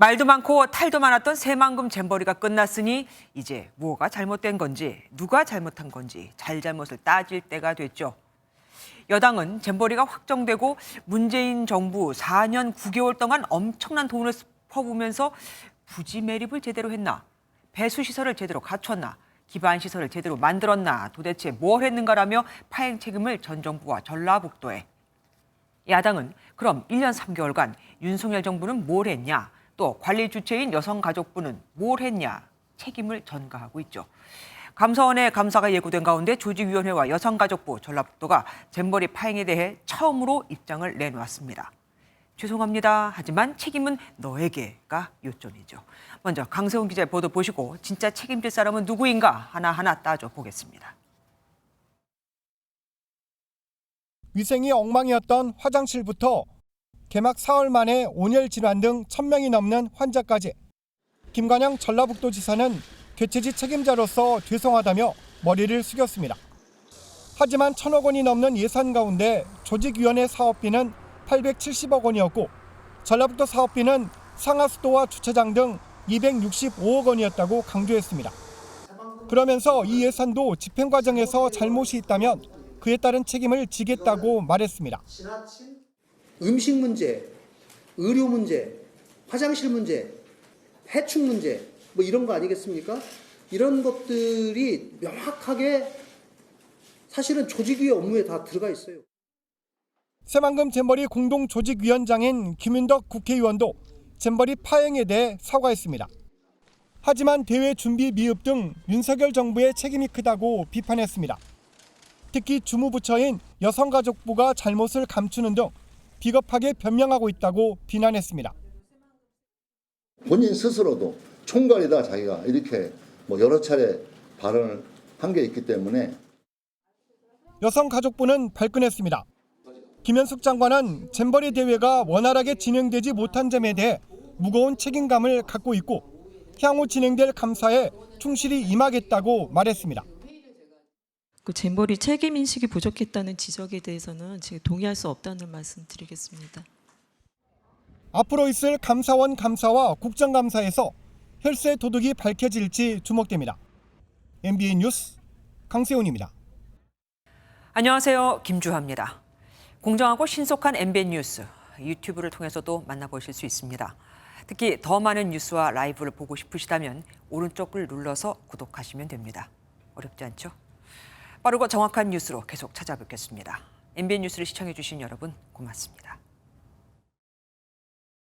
말도 많고 탈도 많았던 새만금 잼버리가 끝났으니 이제 뭐가 잘못된 건지 누가 잘못한 건지 잘잘못을 따질 때가 됐죠. 여당은 잼버리가 확정되고 문재인 정부 4년 9개월 동안 엄청난 돈을 퍼부으면서 부지 매립을 제대로 했나, 배수시설을 제대로 갖췄나, 기반시설을 제대로 만들었나 도대체 뭘 했는가라며 파행 책임을 전 정부와 전라북도에. 야당은 그럼 1년 3개월간 윤석열 정부는 뭘 했냐, 또 관리 주체인 여성가족부는 뭘 했냐 책임을 전가하고 있죠. 감사원의 감사가 예고된 가운데 조직위원회와 여성가족부, 전라북도가 잼버리 파행에 대해 처음으로 입장을 내놓았습니다. 죄송합니다. 하지만 책임은 너에게가 요점이죠. 먼저 강세훈 기자의 보도 보시고 진짜 책임질 사람은 누구인가 하나하나 따져보겠습니다. 위생이 엉망이었던 화장실부터 개막 사흘 만에 온열 질환 등 1,000명이 넘는 환자까지 김관영 전라북도지사는 개최지 책임자로서 죄송하다며 머리를 숙였습니다. 하지만 1,000억 원이 넘는 예산 가운데 조직위원회 사업비는 870억 원이었고 전라북도 사업비는 상하수도와 주차장 등 265억 원이었다고 강조했습니다. 그러면서 이 예산도 집행 과정에서 잘못이 있다면 그에 따른 책임을 지겠다고 말했습니다. 음식 문제, 의료 문제, 화장실 문제, 해충 문제 뭐 이런 거 아니겠습니까? 이런 것들이 명확하게 사실은 조직위의 업무에 다 들어가 있어요. 새만금 잼버리 공동조직위원장인 김윤덕 국회의원도 잼버리 파행에 대해 사과했습니다. 하지만 대회 준비 미흡 등 윤석열 정부의 책임이 크다고 비판했습니다. 특히 주무부처인 여성가족부가 잘못을 감추는 등 비겁하게 변명하고 있다고 비난했습니다. 본인 스스로도 총괄이다 자기가 이렇게 여러 차례 발언을 한 게 있기 때문에. 여성가족부는 발끈했습니다. 김현숙 장관은 잼버리 대회가 원활하게 진행되지 못한 점에 대해 무거운 책임감을 갖고 있고 향후 진행될 감사에 충실히 임하겠다고 말했습니다. 그 잼버리 책임 인식이 부족했다는 지적에 대해서는 지금 동의할 수 없다는 말씀 드리겠습니다. 앞으로 있을 감사원 감사와 국정감사에서 혈세 도둑이 밝혀질지 주목됩니다. MBN 뉴스 강세훈입니다. 안녕하세요. 김주하입니다. 공정하고 신속한 MBN 뉴스, 유튜브를 통해서도 만나보실 수 있습니다. 특히 더 많은 뉴스와 라이브를 보고 싶으시다면 오른쪽을 눌러서 구독하시면 됩니다. 어렵지 않죠? 빠르고 정확한 뉴스로 계속 찾아뵙겠습니다. MBN 뉴스를 시청해주신 여러분 고맙습니다.